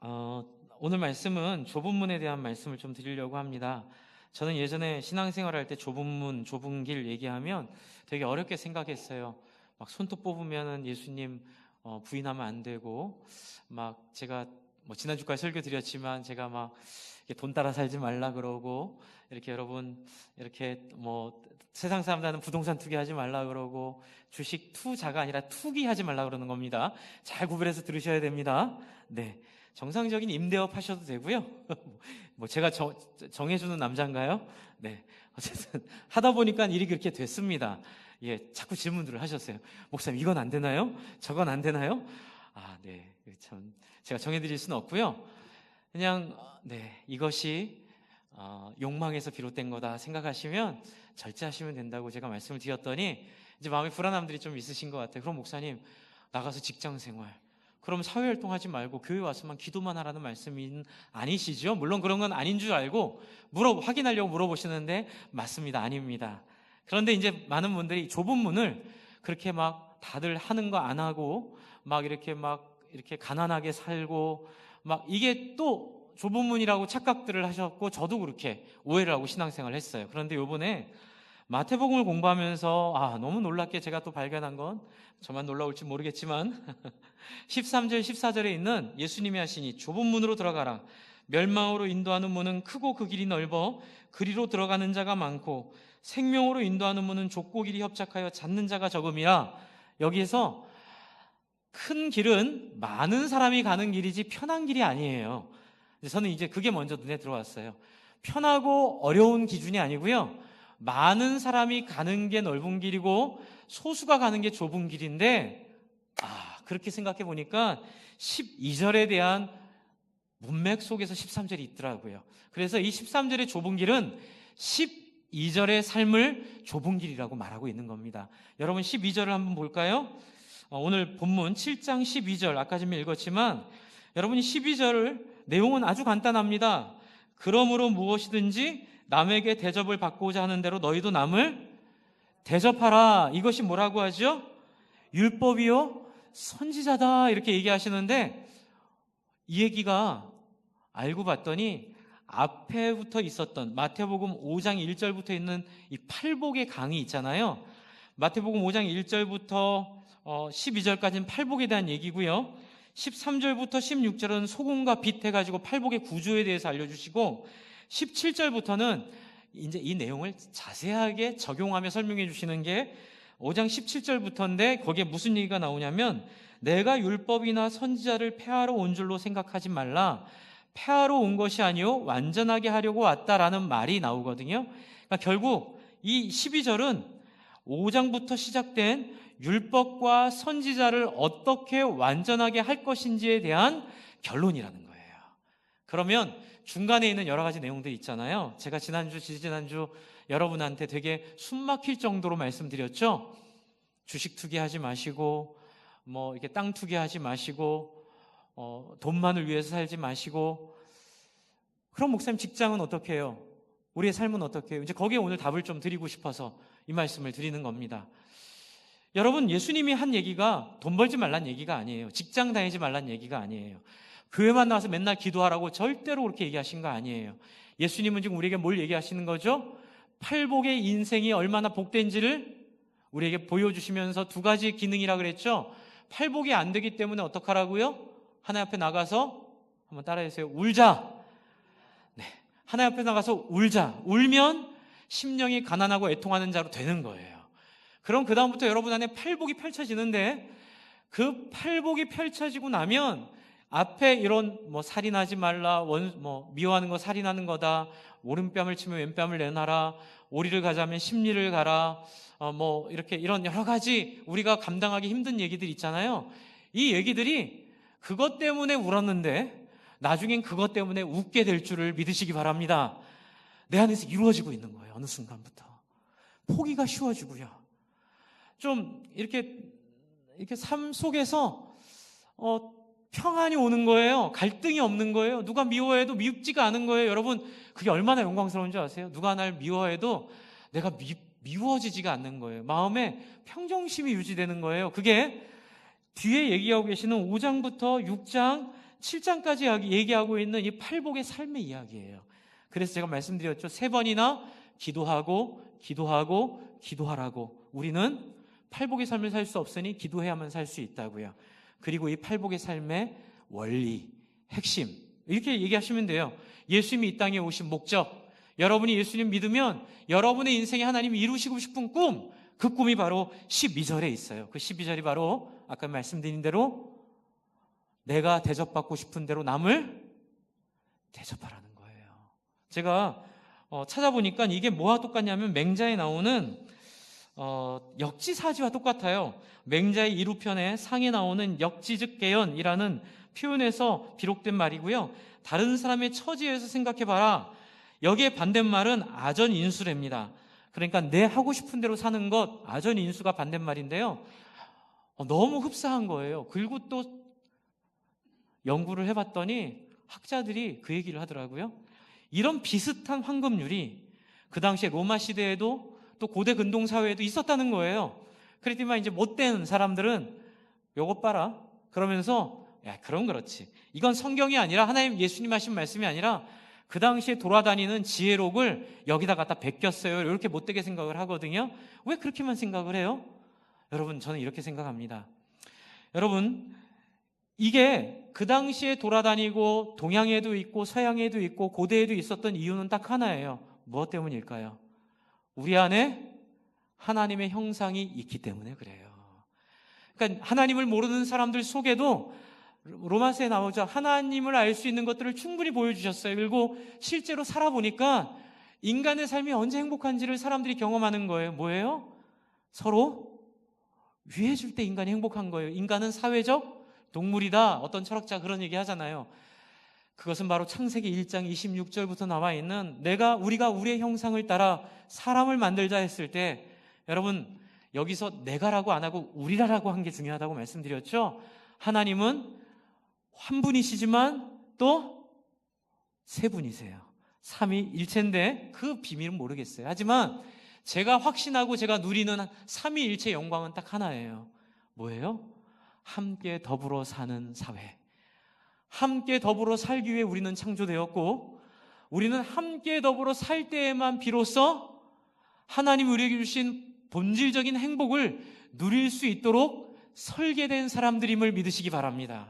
어, 오늘 말씀은 좁은 문에 대한 말씀을 좀 드리려고 합니다. 저는 예전에 신앙생활 할 때 좁은 문, 좁은 길 얘기하면 되게 어렵게 생각했어요. 막 손톱 뽑으면 예수님 부인하면 안 되고, 막 제가 뭐 지난주까지 설교 드렸지만 제가 막 돈 따라 살지 말라 그러고, 이렇게 여러분 이렇게 뭐 세상 사람들은 부동산 투기하지 말라 그러고, 주식 투자가 아니라 투기하지 말라 그러는 겁니다. 잘 구별해서 들으셔야 됩니다. 네. 정상적인 임대업 하셔도 되고요. 뭐 제가 정해주는 남자인가요? 네. 어쨌든 하다 보니까 일이 그렇게 됐습니다. 예, 자꾸 질문들을 하셨어요. 목사님, 이건 안 되나요? 저건 안 되나요? 네. 참 제가 정해드릴 수는 없고요. 그냥 네, 이것이 욕망에서 비롯된 거다 생각하시면 절제하시면 된다고 제가 말씀을 드렸더니 이제 마음에 불안함들이 좀 있으신 것 같아요. 그럼 목사님, 나가서 직장 생활, 그럼 사회활동하지 말고 교회 와서만 기도만 하라는 말씀은 아니시죠? 물론 그런 건 아닌 줄 알고 확인하려고 물어보시는데 맞습니다. 아닙니다. 그런데 이제 많은 분들이 좁은 문을 그렇게 막 다들 하는 거 안 하고 막 이렇게 가난하게 살고 막 이게 또 좁은 문이라고 착각들을 하셨고, 저도 그렇게 오해를 하고 신앙생활을 했어요. 그런데 요번에 마태복음을 공부하면서 너무 놀랍게 제가 또 발견한 건, 저만 놀라울지 모르겠지만 13절 14절에 있는 예수님이 하시니 좁은 문으로 들어가라, 멸망으로 인도하는 문은 크고 그 길이 넓어 그리로 들어가는 자가 많고 생명으로 인도하는 문은 좁고 길이 협착하여 찾는 자가 적음이라. 여기에서 큰 길은 많은 사람이 가는 길이지 편한 길이 아니에요. 저는 이제 그게 먼저 눈에 들어왔어요. 편하고 어려운 기준이 아니고요, 많은 사람이 가는 게 넓은 길이고 소수가 가는 게 좁은 길인데, 그렇게 생각해 보니까 12절에 대한 문맥 속에서 13절이 있더라고요. 그래서 이 13절의 좁은 길은 12절의 삶을 좁은 길이라고 말하고 있는 겁니다. 여러분 12절을 한번 볼까요? 오늘 본문 7장 12절, 아까 좀 읽었지만 여러분이 12절 내용은 아주 간단합니다. 그러므로 무엇이든지 남에게 대접을 받고자 하는 대로 너희도 남을 대접하라. 이것이 뭐라고 하죠? 율법이요 선지자다, 이렇게 얘기하시는데, 이 얘기가 알고 봤더니 앞에부터 있었던 마태복음 5장 1절부터 있는 이 팔복의 강이 있잖아요. 마태복음 5장 1절부터 12절까지는 팔복에 대한 얘기고요, 13절부터 16절은 소금과 빛 해가지고 팔복의 구조에 대해서 알려주시고, 17절부터는 이제 이 내용을 자세하게 적용하며 설명해 주시는 게 5장 17절부터인데, 거기에 무슨 얘기가 나오냐면, 내가 율법이나 선지자를 폐하러 온 줄로 생각하지 말라, 폐하러 온 것이 아니요 완전하게 하려고 왔다라는 말이 나오거든요. 그러니까 결국 이 12절은 5장부터 시작된 율법과 선지자를 어떻게 완전하게 할 것인지에 대한 결론이라는 거예요. 그러면 중간에 있는 여러 가지 내용들이 있잖아요. 제가 지지난주 여러분한테 되게 숨막힐 정도로 말씀드렸죠. 주식 투기하지 마시고, 뭐 이렇게 땅 투기하지 마시고, 돈만을 위해서 살지 마시고. 그럼 목사님, 직장은 어떻게 해요? 우리의 삶은 어떻게 해요? 이제 거기에 오늘 답을 좀 드리고 싶어서 이 말씀을 드리는 겁니다. 여러분, 예수님이 한 얘기가 돈 벌지 말란 얘기가 아니에요. 직장 다니지 말란 얘기가 아니에요. 교회만 나와서 맨날 기도하라고 절대로 그렇게 얘기하신 거 아니에요. 예수님은 지금 우리에게 뭘 얘기하시는 거죠? 팔복의 인생이 얼마나 복된지를 우리에게 보여주시면서 두 가지 기능이라 그랬죠. 팔복이 안 되기 때문에 어떡하라고요? 하나님 앞에 나가서, 한번 따라해주세요. 울자. 네, 하나님 앞에 나가서 울자. 울면 심령이 가난하고 애통하는 자로 되는 거예요. 그럼 그 다음부터 여러분 안에 팔복이 펼쳐지는데, 그 팔복이 펼쳐지고 나면 앞에 이런 살인하지 말라, 미워하는 거 살인하는 거다, 오른뺨을 치면 왼뺨을 내놔라, 오리를 가자면 십리를 가라, 이렇게 이런 여러 가지 우리가 감당하기 힘든 얘기들 있잖아요. 이 얘기들이 그것 때문에 울었는데 나중엔 그것 때문에 웃게 될 줄을 믿으시기 바랍니다. 내 안에서 이루어지고 있는 거예요. 어느 순간부터 포기가 쉬워지고요, 좀 이렇게 삶 속에서 평안이 오는 거예요. 갈등이 없는 거예요. 누가 미워해도 미흡지가 않은 거예요. 여러분, 그게 얼마나 영광스러운 줄 아세요? 누가 날 미워해도 내가 미워지지가 않는 거예요. 마음에 평정심이 유지되는 거예요. 그게 뒤에 얘기하고 계시는 5장부터 6장 7장까지 얘기하고 있는 이 팔복의 삶의 이야기예요. 그래서 제가 말씀드렸죠. 3번이나 기도하고 기도하고 기도하라고. 우리는 팔복의 삶을 살 수 없으니 기도해야만 살 수 있다고요. 그리고 이 팔복의 삶의 원리, 핵심, 이렇게 얘기하시면 돼요. 예수님이 이 땅에 오신 목적, 여러분이 예수님 믿으면 여러분의 인생에 하나님이 이루시고 싶은 꿈, 그 꿈이 바로 12절에 있어요. 그 12절이 바로 아까 말씀드린 대로 내가 대접받고 싶은 대로 남을 대접하라는 거예요. 제가 찾아보니까 이게 뭐와 똑같냐면 맹자에 나오는 역지사지와 똑같아요. 맹자의 이루편에 상에 나오는 역지즉개연이라는 표현에서 비록된 말이고요. 다른 사람의 처지에서 생각해봐라. 여기에 반대말은 아전인수랍니다. 그러니까 내 하고 싶은 대로 사는 것, 아전인수가 반대말인데요. 너무 흡사한 거예요. 그리고 또 연구를 해봤더니 학자들이 그 얘기를 하더라고요. 이런 비슷한 황금률이 그 당시에 로마 시대에도 또 고대 근동 사회에도 있었다는 거예요. 그랬더니 이제 못된 사람들은 요것 봐라 그러면서 야, 그럼 그렇지. 이건 성경이 아니라 하나님 예수님 하신 말씀이 아니라 그 당시에 돌아다니는 지혜록을 여기다 갖다 베꼈어요. 이렇게 못되게 생각을 하거든요. 왜 그렇게만 생각을 해요? 여러분, 저는 이렇게 생각합니다. 여러분, 이게 그 당시에 돌아다니고 동양에도 있고 서양에도 있고 고대에도 있었던 이유는 딱 하나예요. 무엇 때문일까요? 우리 안에 하나님의 형상이 있기 때문에 그래요. 그러니까 하나님을 모르는 사람들 속에도 로마서에 나오죠. 하나님을 알 수 있는 것들을 충분히 보여주셨어요. 그리고 실제로 살아보니까 인간의 삶이 언제 행복한지를 사람들이 경험하는 거예요. 뭐예요? 서로 위해줄 때 인간이 행복한 거예요. 인간은 사회적 동물이다. 어떤 철학자가 그런 얘기 하잖아요. 그것은 바로 창세기 1장 26절부터 나와 있는 우리가 우리의 형상을 따라 사람을 만들자 했을 때 여러분 여기서 내가라고 안 하고 우리라라고 한 게 중요하다고 말씀드렸죠. 하나님은 한 분이시지만 또 세 분이세요. 삼위일체인데 그 비밀은 모르겠어요. 하지만 제가 확신하고 제가 누리는 삼위일체 영광은 딱 하나예요. 뭐예요? 함께 더불어 사는 사회. 함께 더불어 살기 위해 우리는 창조되었고 우리는 함께 더불어 살 때에만 비로소 하나님이 우리에게 주신 본질적인 행복을 누릴 수 있도록 설계된 사람들임을 믿으시기 바랍니다.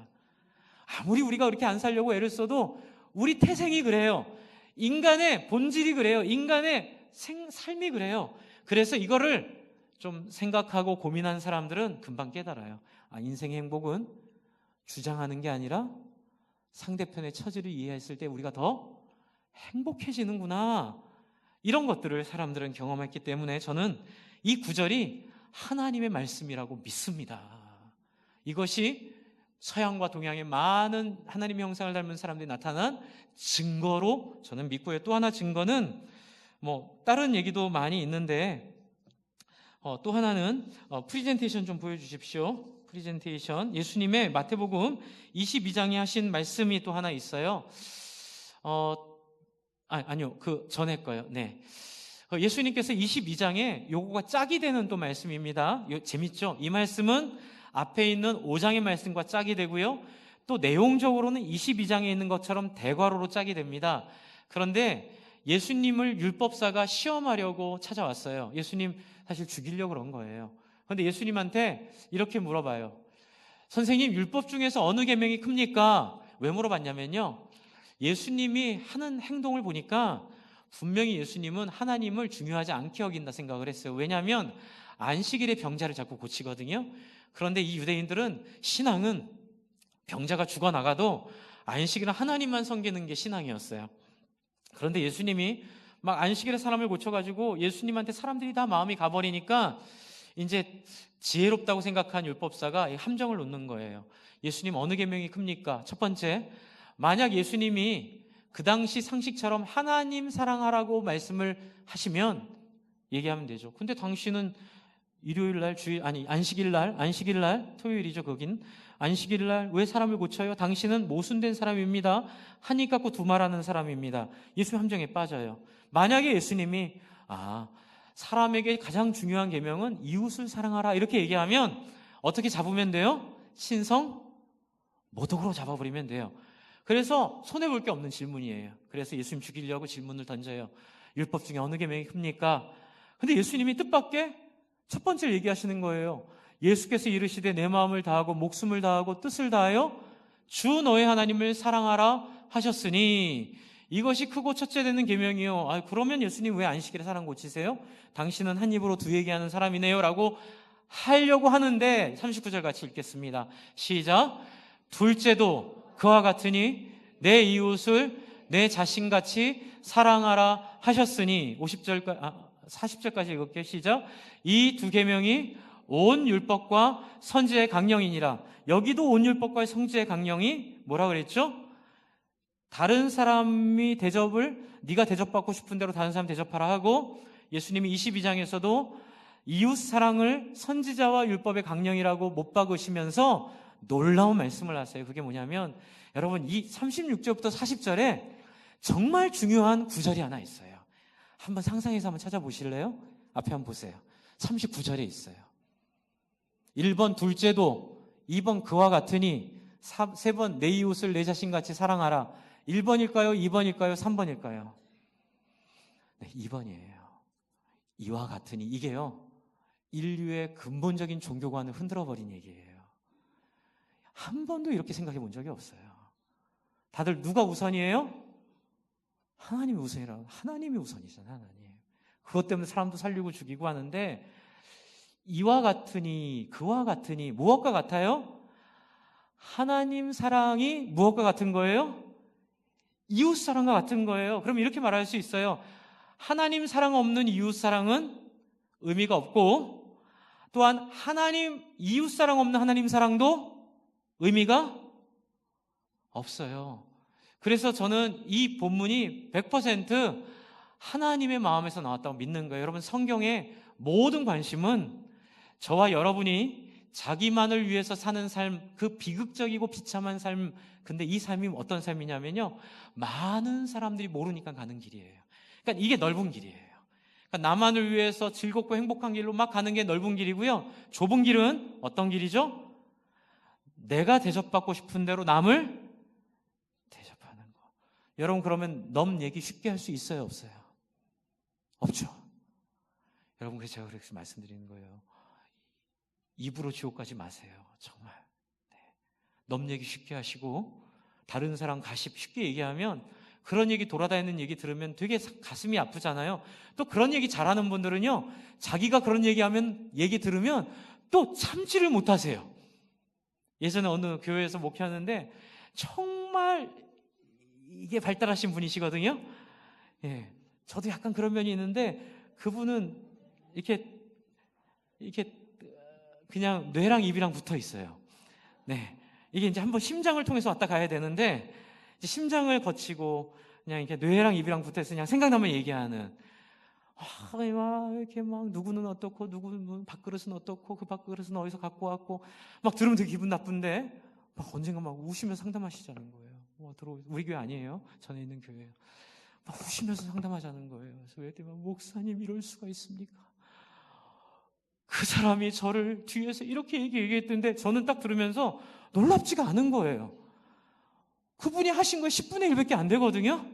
아무리 우리가 그렇게 안 살려고 애를 써도 우리 태생이 그래요. 인간의 본질이 그래요. 인간의 삶이 그래요. 그래서 이거를 좀 생각하고 고민한 사람들은 금방 깨달아요. 인생의 행복은 주장하는 게 아니라 상대편의 처지를 이해했을 때 우리가 더 행복해지는구나. 이런 것들을 사람들은 경험했기 때문에 저는 이 구절이 하나님의 말씀이라고 믿습니다. 이것이 서양과 동양의 많은 하나님의 형상을 닮은 사람들이 나타난 증거로 저는 믿고요. 또 하나 증거는 다른 얘기도 많이 있는데 또 하나는 프리젠테이션 좀 보여주십시오. 프리젠테이션. 예수님의 마태복음 22장에 하신 말씀이 또 하나 있어요. 아니요. 그 전에 거요. 네. 예수님께서 22장에 요거가 짝이 되는 또 말씀입니다. 재밌죠? 이 말씀은 앞에 있는 5장의 말씀과 짝이 되고요. 또 내용적으로는 22장에 있는 것처럼 대괄호로 짝이 됩니다. 그런데 예수님을 율법사가 시험하려고 찾아왔어요. 예수님 사실 죽이려고 그런 거예요. 그런데 예수님한테 이렇게 물어봐요. 선생님, 율법 중에서 어느 계명이 큽니까? 왜 물어봤냐면요. 예수님이 하는 행동을 보니까 분명히 예수님은 하나님을 중요하지 않게 여긴다 생각을 했어요. 왜냐하면 안식일에 병자를 자꾸 고치거든요. 그런데 이 유대인들은 신앙은 병자가 죽어나가도 안식일은 하나님만 섬기는 게 신앙이었어요. 그런데 예수님이 막 안식일에 사람을 고쳐가지고 예수님한테 사람들이 다 마음이 가버리니까 이제 지혜롭다고 생각한 율법사가 함정을 놓는 거예요. 예수님 어느 계명이 큽니까? 첫 번째, 만약 예수님이 그 당시 상식처럼 하나님 사랑하라고 말씀을 하시면 얘기하면 되죠. 근데 당신은 일요일날 안식일날 토요일이죠. 거긴 안식일날 왜 사람을 고쳐요? 당신은 모순된 사람입니다. 한입 갖고 두 말하는 사람입니다. 예수님 함정에 빠져요. 만약에 예수님이 사람에게 가장 중요한 계명은 이웃을 사랑하라 이렇게 얘기하면 어떻게 잡으면 돼요? 신성 모독으로 잡아버리면 돼요. 그래서 손해볼 게 없는 질문이에요. 그래서 예수님 죽이려고 질문을 던져요. 율법 중에 어느 계명이 큽니까? 근데 예수님이 뜻밖의 첫 번째를 얘기하시는 거예요. 예수께서 이르시되 내 마음을 다하고 목숨을 다하고 뜻을 다하여 주 너의 하나님을 사랑하라 하셨으니 이것이 크고 첫째 되는 계명이요. 그러면 예수님 왜 안식일에 사람 고치세요? 당신은 한 입으로 두 얘기하는 사람이네요 라고 하려고 하는데 39절 같이 읽겠습니다. 시작. 둘째도 그와 같으니 내 이웃을 내 자신같이 사랑하라 하셨으니 40절까지 읽을게요. 시작. 이 두 계명이 온 율법과 선지의 강령이니라. 여기도 온 율법과 선지의 강령이 뭐라 그랬죠? 다른 사람이 대접을 네가 대접받고 싶은 대로 다른 사람 대접하라 하고, 예수님이 22장에서도 이웃 사랑을 선지자와 율법의 강령이라고 못 박으시면서 놀라운 말씀을 하세요. 그게 뭐냐면 여러분, 이 36절부터 40절에 정말 중요한 구절이 하나 있어요. 한번 상상해서 한번 찾아보실래요? 앞에 한번 보세요. 39절에 있어요. 1번 둘째도, 2번 그와 같으니, 3번 내 이웃을 내 자신같이 사랑하라. 1번일까요? 2번일까요? 3번일까요? 네, 2번이에요. 이와 같으니. 이게요, 인류의 근본적인 종교관을 흔들어버린 얘기예요. 한 번도 이렇게 생각해 본 적이 없어요. 다들 누가 우선이에요? 하나님이 우선이라고. 하나님이 우선이잖아요. 하나님. 그것 때문에 사람도 살리고 죽이고 하는데, 이와 같으니, 그와 같으니, 무엇과 같아요? 하나님 사랑이 무엇과 같은 거예요? 이웃 사랑과 같은 거예요. 그럼 이렇게 말할 수 있어요. 하나님 사랑 없는 이웃 사랑은 의미가 없고, 또한 이웃 사랑 없는 하나님 사랑도 의미가 없어요. 그래서 저는 이 본문이 100% 하나님의 마음에서 나왔다고 믿는 거예요. 여러분, 성경의 모든 관심은 저와 여러분이 자기만을 위해서 사는 삶, 그 비극적이고 비참한 삶, 근데 이 삶이 어떤 삶이냐면요, 많은 사람들이 모르니까 가는 길이에요. 그러니까 이게 넓은 길이에요. 그러니까 나만을 위해서 즐겁고 행복한 길로 막 가는 게 넓은 길이고요, 좁은 길은 어떤 길이죠? 내가 대접받고 싶은 대로 남을 대접하는 거. 여러분, 그러면 넘 얘기 쉽게 할 수 있어요, 없어요? 없죠. 여러분, 그래서 제가 그렇게 말씀드리는 거예요. 입으로 지옥 가지 마세요. 정말. 네. 넘 얘기 쉽게 하시고, 다른 사람 가십 쉽게 얘기하면, 그런 얘기 돌아다니는 얘기 들으면 되게 가슴이 아프잖아요. 또 그런 얘기 잘하는 분들은요, 자기가 그런 얘기 들으면 또 참지를 못하세요. 예전에 어느 교회에서 목회하는데 정말 이게 발달하신 분이시거든요. 예, 저도 약간 그런 면이 있는데, 그분은 이렇게 그냥 뇌랑 입이랑 붙어 있어요. 네, 이게 이제 한번 심장을 통해서 왔다 가야 되는데, 이제 심장을 거치고 그냥 이렇게 뇌랑 입이랑 붙어 있어 그냥 생각나면 얘기하는. 막 이렇게 막 누구는 어떻고, 누구는 밥그릇은 어떻고, 그 밥그릇은 어디서 갖고 왔고, 막 들으면 되게 기분 나쁜데, 막 언젠가 막 우시면서 상담하시자는 거예요. 우리 교회 아니에요. 전에 있는 교회예요. 막 우시면서 상담하자는 거예요. 그래서 왜 때문에 목사님 이럴 수가 있습니까? 그 사람이 저를 뒤에서 이렇게 얘기했던데, 저는 딱 들으면서 놀랍지가 않은 거예요. 그분이 하신 거에 10분의 1밖에 안 되거든요.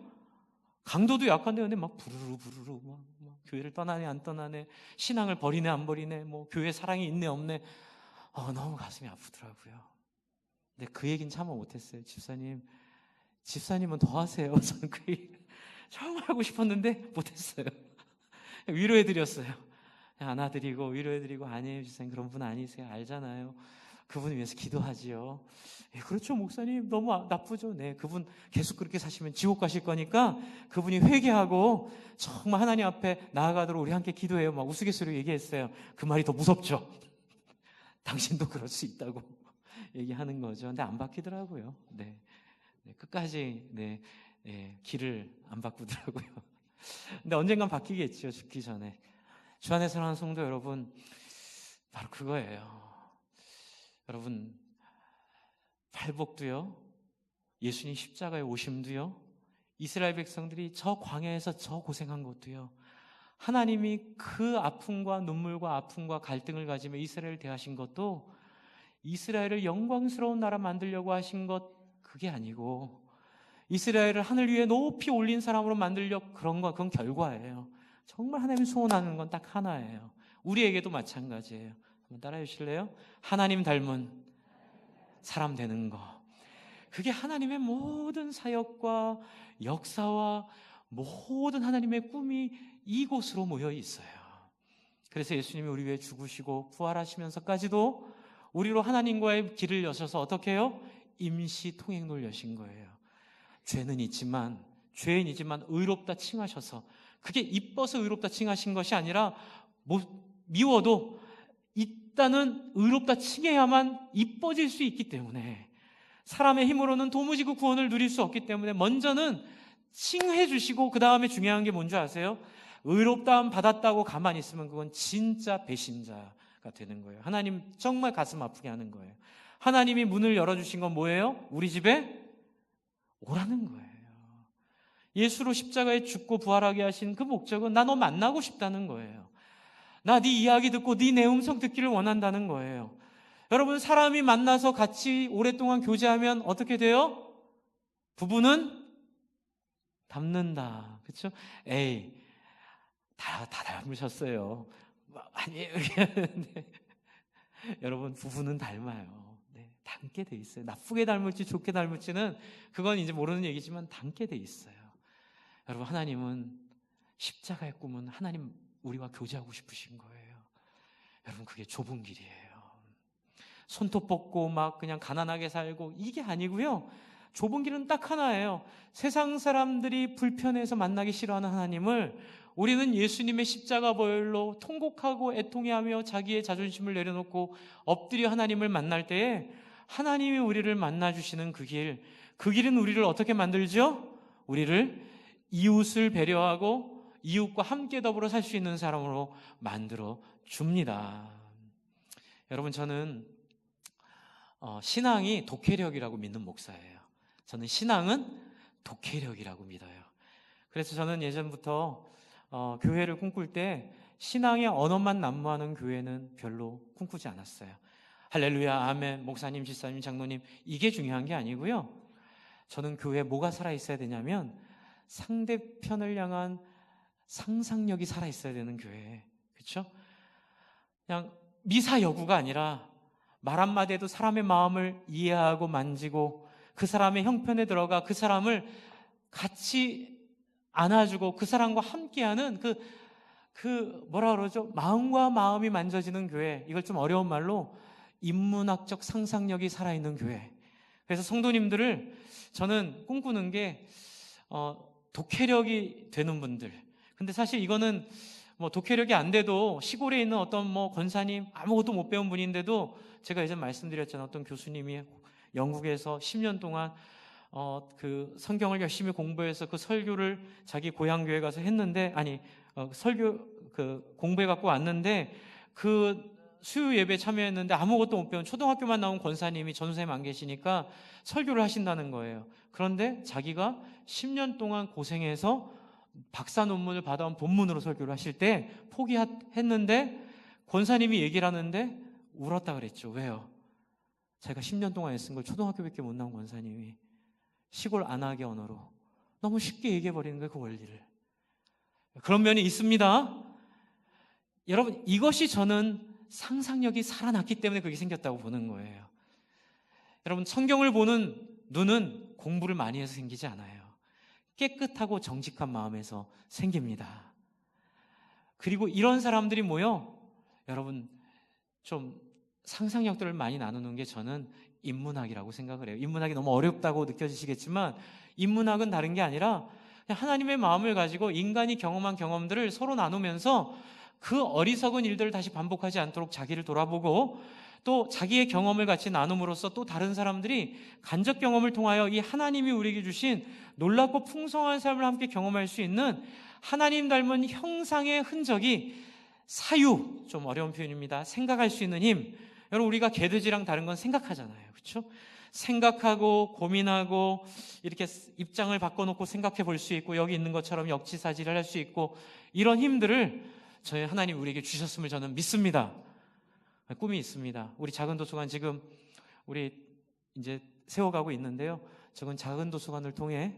강도도 약한데, 근데 막 부르르 막 교회를 떠나네 안 떠나네, 신앙을 버리네 안 버리네, 뭐 교회 사랑이 있네 없네. 너무 가슴이 아프더라고요. 근데 그 얘기는 참아 못했어요. 집사님은 더 하세요. 저는 그 얘기 정말 하고 싶었는데 못했어요. 위로해드렸어요. 안아드리고 위로해드리고, 아니에요 집사님, 그런 분 아니세요. 알잖아요. 그분 위해서 기도하지요. 그렇죠 목사님, 너무 나쁘죠. 네, 그분 계속 그렇게 사시면 지옥 가실 거니까 그분이 회개하고 정말 하나님 앞에 나아가도록 우리 함께 기도해요. 막 우스갯소리로 얘기했어요. 그 말이 더 무섭죠. 당신도 그럴 수 있다고 얘기하는 거죠. 근데 안 바뀌더라고요. 네, 끝까지 길을 안 바꾸더라고요. 근데 언젠간 바뀌겠죠. 죽기 전에. 주 안에 사랑하는 성도 여러분, 바로 그거예요. 여러분, 팔복도요, 예수님 십자가에 오심도요, 이스라엘 백성들이 저 광야에서 저 고생한 것도요, 하나님이 그 아픔과 눈물과 아픔과 갈등을 가지며 이스라엘을 대하신 것도 이스라엘을 영광스러운 나라 만들려고 하신 것, 그게 아니고 이스라엘을 하늘 위에 높이 올린 사람으로 만들려 그건 결과예요. 정말 하나님이 소원하는 건 딱 하나예요. 우리에게도 마찬가지예요. 한번 따라해 주실래요? 하나님 닮은 사람 되는 거. 그게 하나님의 모든 사역과 역사와 모든 하나님의 꿈이 이곳으로 모여 있어요. 그래서 예수님이 우리 위해 죽으시고 부활하시면서까지도 우리로 하나님과의 길을 여셔서 어떻게 해요? 임시 통행로를 여신 거예요. 죄는 있지만 의롭다 칭하셔서, 그게 이뻐서 의롭다 칭하신 것이 아니라 미워도 일단은 의롭다 칭해야만 이뻐질 수 있기 때문에, 사람의 힘으로는 도무지 그 구원을 누릴 수 없기 때문에 먼저는 칭해 주시고 그 다음에 중요한 게 뭔지 아세요? 의롭다함 받았다고 가만히 있으면 그건 진짜 배신자가 되는 거예요. 하나님 정말 가슴 아프게 하는 거예요. 하나님이 문을 열어주신 건 뭐예요? 우리 집에 오라는 거예요. 예수로 십자가에 죽고 부활하게 하신 그 목적은 나 너 만나고 싶다는 거예요. 나 네 이야기 듣고 네 내 음성 듣기를 원한다는 거예요. 여러분, 사람이 만나서 같이 오랫동안 교제하면 어떻게 돼요? 부부는 닮는다. 그렇죠? 에이, 다 닮으셨어요. 아니에요. 여러분, 부부는 닮아요. 네, 닮게 돼 있어요. 나쁘게 닮을지 좋게 닮을지는 그건 이제 모르는 얘기지만 닮게 돼 있어요. 여러분, 하나님은 십자가의 꿈은 하나님 우리와 교제하고 싶으신 거예요. 여러분, 그게 좁은 길이에요. 손톱 뽑고 막 그냥 가난하게 살고 이게 아니고요. 좁은 길은 딱 하나예요. 세상 사람들이 불편해서 만나기 싫어하는 하나님을 우리는 예수님의 십자가 보혈로 통곡하고 애통해하며 자기의 자존심을 내려놓고 엎드려 하나님을 만날 때에 하나님이 우리를 만나주시는 그 길은 우리를 어떻게 만들죠? 우리를 이웃을 배려하고 이웃과 함께 더불어 살 수 있는 사람으로 만들어 줍니다. 여러분, 저는 신앙이 독해력이라고 믿는 목사예요. 저는 신앙은 독해력이라고 믿어요. 그래서 저는 예전부터 교회를 꿈꿀 때 신앙의 언어만 난무하는 교회는 별로 꿈꾸지 않았어요. 할렐루야, 아멘, 목사님, 집사님, 장로님, 이게 중요한 게 아니고요. 저는 교회에 뭐가 살아있어야 되냐면 상대편을 향한 상상력이 살아있어야 되는 교회. 그렇죠? 그냥 미사 여구가 아니라 말 한마디에도 사람의 마음을 이해하고 만지고 그 사람의 형편에 들어가 그 사람을 같이 안아주고 그 사람과 함께하는 뭐라 그러죠? 마음과 마음이 만져지는 교회. 이걸 좀 어려운 말로 인문학적 상상력이 살아있는 교회. 그래서 성도님들을 저는 꿈꾸는 게 독해력이 되는 분들. 근데 사실 이거는 독해력이 안 돼도 시골에 있는 어떤 권사님, 아무것도 못 배운 분인데도, 제가 예전 말씀드렸잖아요. 어떤 교수님이 영국에서 10년 동안 그 성경을 열심히 공부해서 그 설교를 자기 고향 교회 가서 했는데, 설교 공부해 갖고 왔는데 그 수요 예배에 참여했는데 아무것도 못 배운 초등학교만 나온 권사님이 전선생님 안 계시니까 설교를 하신다는 거예요. 그런데 자기가 10년 동안 고생해서 박사 논문을 받아온 본문으로 설교를 하실 때 포기했는데 권사님이 얘기를 하는데 울었다 그랬죠. 왜요? 제가 10년 동안 애쓴 걸 초등학교밖에 못 나온 권사님이 시골 안하게 언어로 너무 쉽게 얘기해버리는 거예요. 그 원리를. 그런 면이 있습니다. 여러분, 이것이 저는 상상력이 살아났기 때문에 그게 생겼다고 보는 거예요. 여러분, 성경을 보는 눈은 공부를 많이 해서 생기지 않아요. 깨끗하고 정직한 마음에서 생깁니다. 그리고 이런 사람들이 모여 여러분 좀 상상력들을 많이 나누는 게 저는 인문학이라고 생각을 해요. 인문학이 너무 어렵다고 느껴지시겠지만 인문학은 다른 게 아니라 그냥 하나님의 마음을 가지고 인간이 경험한 경험들을 서로 나누면서 그 어리석은 일들을 다시 반복하지 않도록 자기를 돌아보고 또 자기의 경험을 같이 나눔으로써 또 다른 사람들이 간접 경험을 통하여 이 하나님이 우리에게 주신 놀랍고 풍성한 삶을 함께 경험할 수 있는 하나님 닮은 형상의 흔적이 사유, 좀 어려운 표현입니다. 생각할 수 있는 힘. 여러분, 우리가 개돼지랑 다른 건 생각하잖아요. 그렇죠? 생각하고 고민하고 이렇게 입장을 바꿔놓고 생각해 볼 수 있고 여기 있는 것처럼 역지사지를 할 수 있고 이런 힘들을 저희 하나님 우리에게 주셨음을 저는 믿습니다. 꿈이 있습니다. 우리 작은 도서관 지금 우리 이제 세워가고 있는데요. 적은 작은 도서관을 통해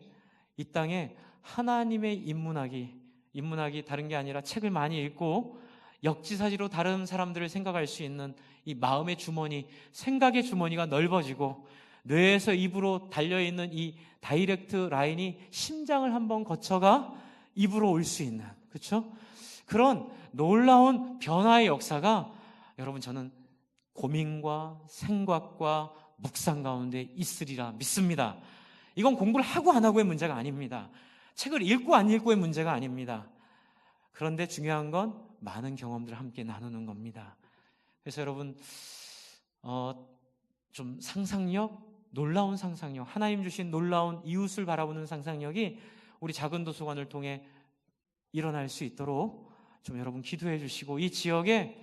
이 땅에 하나님의 인문학이 다른 게 아니라 책을 많이 읽고 역지사지로 다른 사람들을 생각할 수 있는 이 마음의 주머니, 생각의 주머니가 넓어지고 뇌에서 입으로 달려있는 이 다이렉트 라인이 심장을 한번 거쳐가 입으로 올 수 있는, 그렇죠? 그런 놀라운 변화의 역사가 여러분, 저는 고민과 생각과 묵상 가운데 있으리라 믿습니다. 이건 공부를 하고 안 하고의 문제가 아닙니다. 책을 읽고 안 읽고의 문제가 아닙니다. 그런데 중요한 건 많은 경험들을 함께 나누는 겁니다. 그래서 여러분, 좀 상상력, 놀라운 상상력, 하나님 주신 놀라운 이웃을 바라보는 상상력이 우리 작은 도서관을 통해 일어날 수 있도록 좀 여러분 기도해 주시고, 이 지역에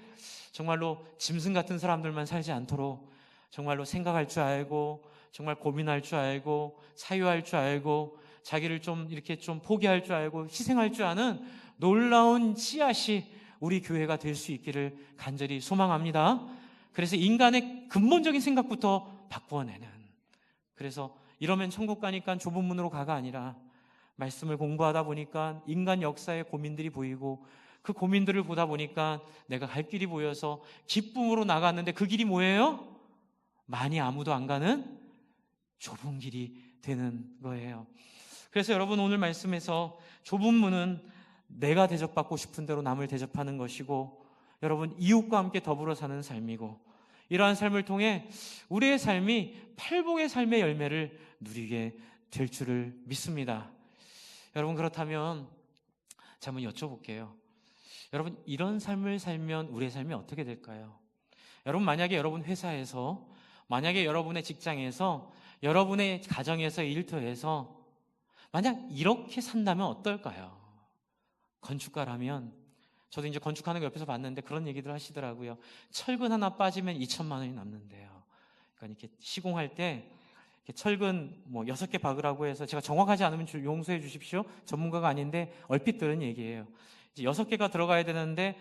정말로 짐승 같은 사람들만 살지 않도록 정말로 생각할 줄 알고, 정말 고민할 줄 알고, 사유할 줄 알고, 자기를 좀 이렇게 좀 포기할 줄 알고 희생할 줄 아는 놀라운 씨앗이 우리 교회가 될 수 있기를 간절히 소망합니다. 그래서 인간의 근본적인 생각부터 바꾸어내는, 그래서 이러면 천국 가니까 좁은 문으로 가가 아니라 말씀을 공부하다 보니까 인간 역사의 고민들이 보이고, 그 고민들을 보다 보니까 내가 갈 길이 보여서 기쁨으로 나갔는데 그 길이 뭐예요? 많이 아무도 안 가는 좁은 길이 되는 거예요. 그래서 여러분, 오늘 말씀에서 좁은 문은 내가 대접받고 싶은 대로 남을 대접하는 것이고, 여러분, 이웃과 함께 더불어 사는 삶이고, 이러한 삶을 통해 우리의 삶이 팔복의 삶의 열매를 누리게 될 줄을 믿습니다. 여러분, 그렇다면 제가 한번 여쭤볼게요. 여러분, 이런 삶을 살면 우리의 삶이 어떻게 될까요? 여러분, 만약에 여러분 회사에서, 만약에 여러분의 직장에서, 여러분의 가정에서, 일터에서 만약 이렇게 산다면 어떨까요? 건축가라면, 저도 이제 건축하는 거 옆에서 봤는데 그런 얘기들 하시더라고요. 철근 하나 빠지면 2천만 원이 남는데요. 그러니까 이렇게 시공할 때 철근 뭐 6개 박으라고 해서, 제가 정확하지 않으면 용서해 주십시오. 전문가가 아닌데 얼핏 들은 얘기예요. 이제 6개가 들어가야 되는데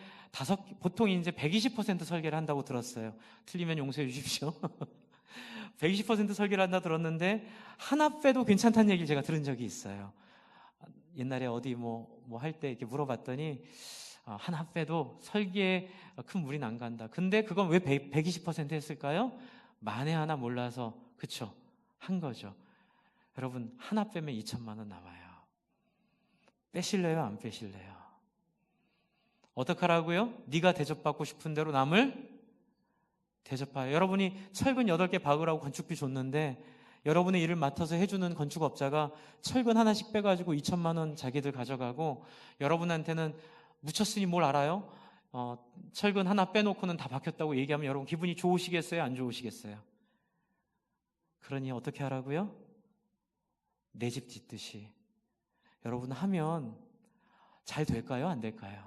보통 이제 120% 설계를 한다고 들었어요. 틀리면 용서해 주십시오. 120% 설계를 한다 들었는데 하나 빼도 괜찮다는 얘기를 제가 들은 적이 있어요. 옛날에 어디 뭐 할 때 이렇게 물어봤더니 하나 빼도 설계에 큰 무리는 안 간다. 근데 그건 왜 120% 했을까요? 만에 하나 몰라서, 그쵸? 한 거죠. 여러분, 하나 빼면 2천만 원 남아요. 빼실래요? 안 빼실래요? 어떡하라고요? 네가 대접받고 싶은 대로 남을 대접하여. 여러분이 철근 8개 박으라고 건축비 줬는데 여러분의 일을 맡아서 해주는 건축업자가 철근 하나씩 빼가지고 2천만 원 자기들 가져가고, 여러분한테는 묻혔으니 뭘 알아요? 철근 하나 빼놓고는 다 박혔다고 얘기하면 여러분 기분이 좋으시겠어요? 안 좋으시겠어요? 그러니 어떻게 하라고요? 내 집 짓듯이. 여러분 하면 잘 될까요? 안 될까요?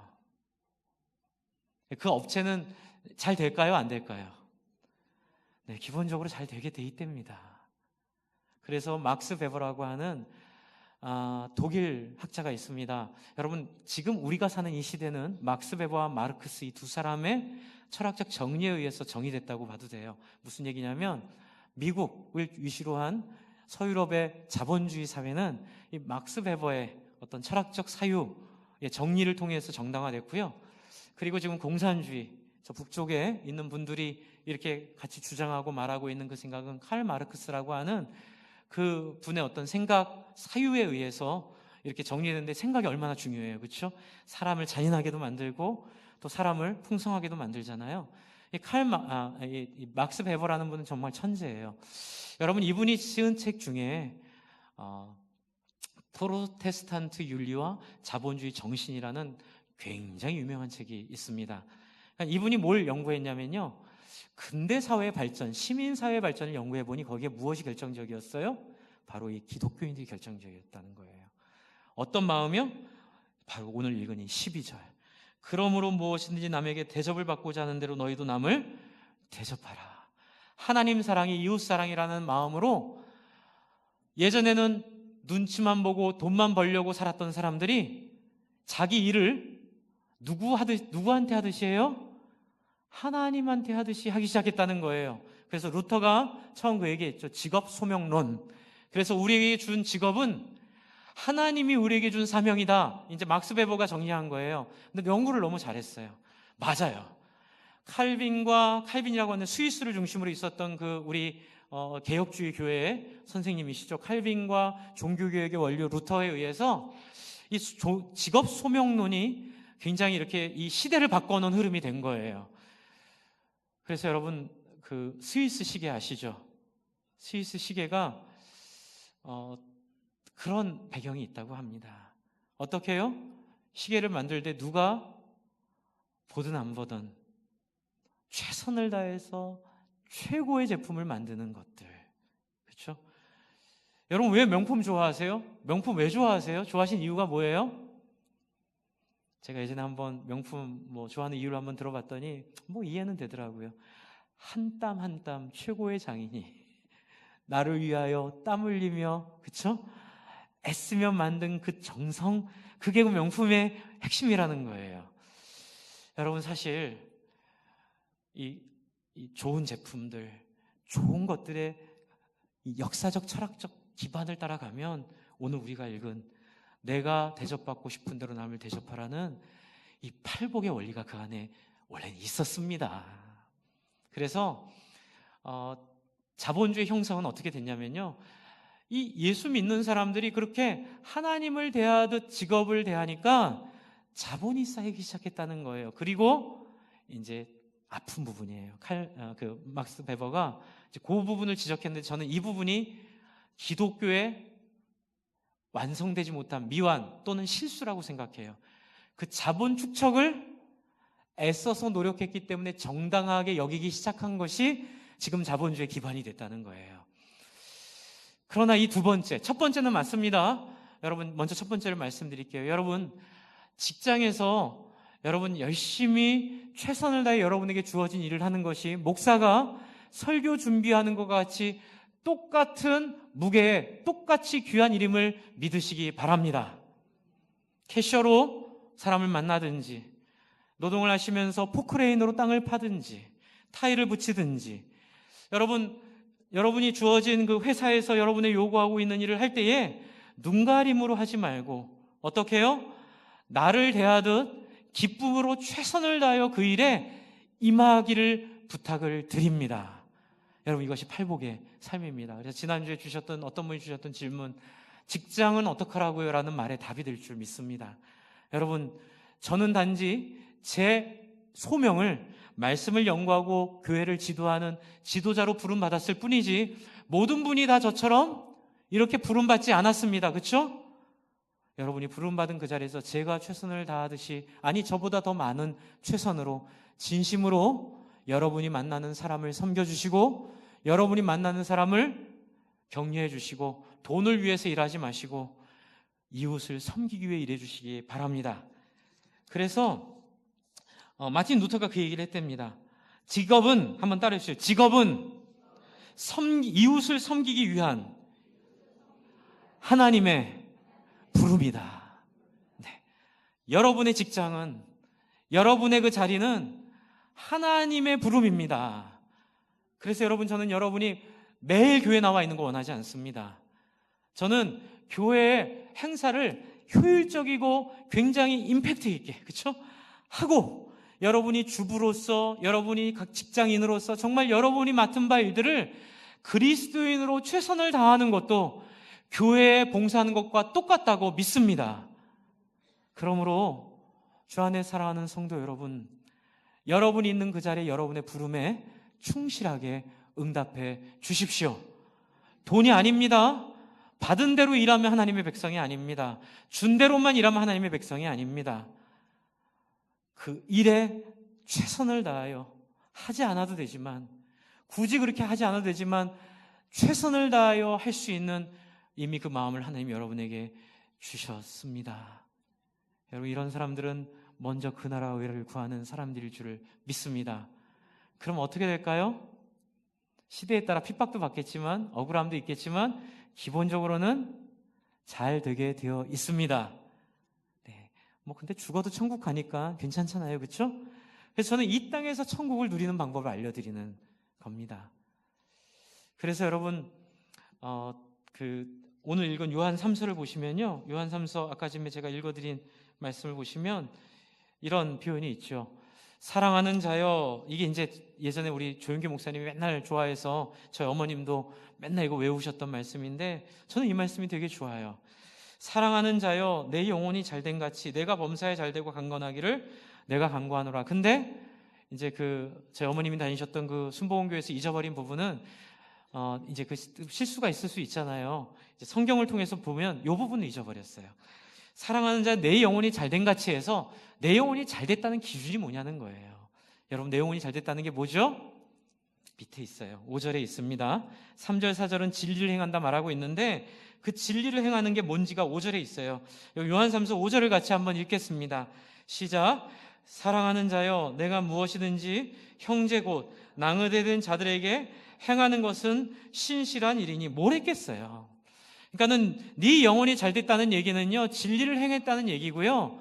그 업체는 잘 될까요? 안 될까요? 네, 기본적으로 잘 되게 돼 있답니다. 그래서 막스 베버라고 하는 독일 학자가 있습니다. 여러분, 지금 우리가 사는 이 시대는 막스 베버와 마르크스, 이 두 사람의 철학적 정리에 의해서 정의됐다고 봐도 돼요. 무슨 얘기냐면, 미국을 위시로 한 서유럽의 자본주의 사회는 이 막스 베버의 어떤 철학적 사유의 정리를 통해서 정당화됐고요. 그리고 지금 공산주의, 저 북쪽에 있는 분들이 이렇게 같이 주장하고 말하고 있는 그 생각은 칼 마르크스라고 하는 그 분의 어떤 생각 사유에 의해서 이렇게 정리했는데, 생각이 얼마나 중요해요, 그렇죠? 사람을 잔인하게도 만들고 또 사람을 풍성하게도 만들잖아요. 이 막스 베버라는 분은 정말 천재예요. 여러분, 이분이 쓰은 책 중에 프로테스탄트 윤리와 자본주의 정신이라는 굉장히 유명한 책이 있습니다. 그러니까 이분이 뭘 연구했냐면요, 근대 사회의 발전, 시민 사회의 발전을 연구해 보니 거기에 무엇이 결정적이었어요? 바로 이 기독교인들이 결정적이었다는 거예요. 어떤 마음이요? 바로 오늘 읽은 이 12절. 그러므로 무엇이든지 남에게 대접을 받고자 하는 대로 너희도 남을 대접하라. 하나님 사랑이 이웃 사랑이라는 마음으로, 예전에는 눈치만 보고 돈만 벌려고 살았던 사람들이 자기 일을 누구한테 하듯이 해요? 하나님한테 하듯이 하기 시작했다는 거예요. 그래서 루터가 처음 그 얘기했죠. 직업 소명론. 그래서 우리에게 준 직업은 하나님이 우리에게 준 사명이다. 이제 막스 베버가 정리한 거예요. 근데 연구를 너무 잘했어요. 맞아요. 칼빈이라고 하는 스위스를 중심으로 있었던 그 우리 개혁주의 교회의 선생님이시죠. 칼빈과 종교개혁의 원료 루터에 의해서 이 직업 소명론이 굉장히 이렇게 이 시대를 바꿔놓은 흐름이 된 거예요. 그래서 여러분 그 스위스 시계 아시죠? 스위스 시계가 그런 배경이 있다고 합니다. 어떻게 해요? 시계를 만들 때 누가 보든 안 보든 최선을 다해서 최고의 제품을 만드는 것들. 그렇죠? 여러분 왜 명품 좋아하세요? 명품 왜 좋아하세요? 좋아하신 이유가 뭐예요? 제가 예전에 한번 명품 좋아하는 이유를 한번 들어봤더니 이해는 되더라고요. 한 땀 한 땀 최고의 장인이 나를 위하여 땀 흘리며, 그쵸? 애쓰며 만든 그 정성, 그게 그 명품의 핵심이라는 거예요. 여러분 사실 이 좋은 제품들, 좋은 것들의 이 역사적 철학적 기반을 따라가면 오늘 우리가 읽은 내가 대접받고 싶은 대로 남을 대접하라는 이 팔복의 원리가 그 안에 원래는 있었습니다. 그래서 자본주의 형성은 어떻게 됐냐면요, 이 예수 믿는 사람들이 그렇게 하나님을 대하듯 직업을 대하니까 자본이 쌓이기 시작했다는 거예요. 그리고 이제 아픈 부분이에요. 막스 베버가 이제 그 부분을 지적했는데, 저는 이 부분이 기독교의 완성되지 못한 미완 또는 실수라고 생각해요. 그 자본 축적을 애써서 노력했기 때문에 정당하게 여기기 시작한 것이 지금 자본주의 기반이 됐다는 거예요. 그러나 이 두 번째, 첫 번째는 맞습니다. 여러분 먼저 첫 번째를 말씀드릴게요. 여러분 직장에서 여러분 열심히 최선을 다해 여러분에게 주어진 일을 하는 것이 목사가 설교 준비하는 것과 같이 똑같은 무게에 똑같이 귀한 일임을 믿으시기 바랍니다. 캐셔로 사람을 만나든지, 노동을 하시면서 포크레인으로 땅을 파든지, 타일을 붙이든지, 여러분이 주어진 그 회사에서 여러분의 요구하고 있는 일을 할 때에 눈가림으로 하지 말고 어떻게 해요? 나를 대하듯 기쁨으로 최선을 다하여 그 일에 임하기를 부탁을 드립니다. 여러분 이것이 팔복의 삶입니다. 그래서 지난주에 어떤 분이 주셨던 질문, 직장은 어떡하라고요? 라는 말에 답이 될 줄 믿습니다. 여러분 저는 단지 제 소명을 말씀을 연구하고 교회를 지도하는 지도자로 부름받았을 뿐이지 모든 분이 다 저처럼 이렇게 부름받지 않았습니다. 그렇죠? 여러분이 부름받은 그 자리에서 제가 최선을 다하듯이, 아니 저보다 더 많은 최선으로 진심으로 여러분이 만나는 사람을 섬겨주시고, 여러분이 만나는 사람을 격려해 주시고, 돈을 위해서 일하지 마시고 이웃을 섬기기 위해 일해 주시기 바랍니다. 그래서 마틴 루터가 그 얘기를 했답니다. 직업은, 한번 따라해 주세요. 직업은 이웃을 섬기기 위한 하나님의 부름이다. 네. 여러분의 직장은, 여러분의 그 자리는 하나님의 부름입니다. 그래서 여러분, 저는 여러분이 매일 교회 나와 있는 거 원하지 않습니다. 저는 교회의 행사를 효율적이고 굉장히 임팩트 있게, 그렇죠? 하고, 여러분이 주부로서, 여러분이 각 직장인으로서 정말 여러분이 맡은 바 일들을 그리스도인으로 최선을 다하는 것도 교회에 봉사하는 것과 똑같다고 믿습니다. 그러므로 주 안에 사랑하는 성도 여러분, 여러분이 있는 그 자리에 여러분의 부름에 충실하게 응답해 주십시오. 돈이 아닙니다. 받은 대로 일하면 하나님의 백성이 아닙니다. 준 대로만 일하면 하나님의 백성이 아닙니다. 그 일에 최선을 다하여, 하지 않아도 되지만, 굳이 그렇게 하지 않아도 되지만 최선을 다하여 할 수 있는 이미 그 마음을 하나님이 여러분에게 주셨습니다. 여러분 이런 사람들은 먼저 그 나라 의를 구하는 사람들일 줄을 믿습니다. 그럼 어떻게 될까요? 시대에 따라 핍박도 받겠지만, 억울함도 있겠지만 기본적으로는 잘 되게 되어 있습니다. 근데 죽어도 천국 가니까 괜찮잖아요. 그렇죠? 그래서 저는 이 땅에서 천국을 누리는 방법을 알려드리는 겁니다. 그래서 여러분 오늘 읽은 요한 3서를 보시면요, 요한 3서 아까 전에 제가 읽어드린 말씀을 보시면 이런 표현이 있죠. 사랑하는 자여, 이게 이제 예전에 우리 조윤기 목사님이 맨날 좋아해서 저희 어머님도 맨날 이거 외우셨던 말씀인데 저는 이 말씀이 되게 좋아요. 사랑하는 자여, 내 영혼이 잘된 같이 내가 범사에 잘되고 강건하기를 내가 간구하노라. 근데 이제 제 어머님이 다니셨던 그 순복음교회에서 잊어버린 부분은 이제 그 실수가 있을 수 있잖아요. 이제 성경을 통해서 보면 이 부분을 잊어버렸어요. 사랑하는 자, 내 영혼이 잘된 같이 해서 내 영혼이 잘됐다는 기준이 뭐냐는 거예요. 여러분, 내 영혼이 잘됐다는 게 뭐죠? 밑에 있어요. 5절에 있습니다. 3절, 4절은 진리를 행한다 말하고 있는데 그 진리를 행하는 게 뭔지가 5절에 있어요. 요한 3서 5절을 같이 한번 읽겠습니다. 시작. 사랑하는 자여, 내가 무엇이든지 형제 곧 낭의되는 자들에게 행하는 것은 신실한 일이니 뭘 했겠어요. 그러니까는 네 영혼이 잘됐다는 얘기는요, 진리를 행했다는 얘기고요.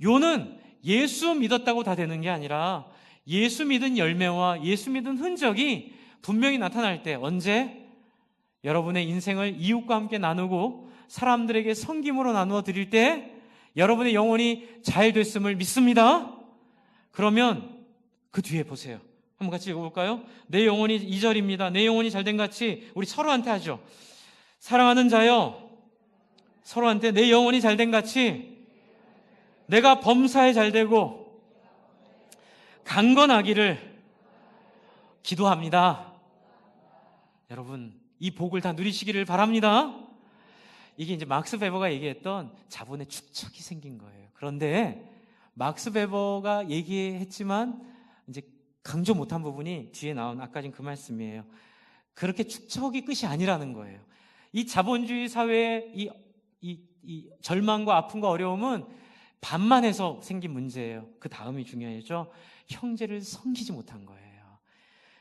요는 예수 믿었다고 다 되는 게 아니라 예수 믿은 열매와 예수 믿은 흔적이 분명히 나타날 때, 언제? 여러분의 인생을 이웃과 함께 나누고 사람들에게 섬김으로 나누어 드릴 때 여러분의 영혼이 잘 됐음을 믿습니다. 그러면 그 뒤에 보세요. 한번 같이 읽어볼까요? 내 영혼이 2절입니다. 내 영혼이 잘된 같이 우리 서로한테 하죠. 사랑하는 자여, 서로한테 내 영혼이 잘된 같이 내가 범사에 잘되고 강건하기를 기도합니다. 여러분, 이 복을 다 누리시기를 바랍니다. 이게 이제 막스 베버가 얘기했던 자본의 축적이 생긴 거예요. 그런데 막스 베버가 얘기했지만 이제 강조 못한 부분이 뒤에 나온 아까 그 말씀이에요. 그렇게 축적이 끝이 아니라는 거예요. 이 자본주의 사회의 이 절망과 아픔과 어려움은 반만해서 생긴 문제예요. 그 다음이 중요하죠. 형제를 섬기지 못한 거예요.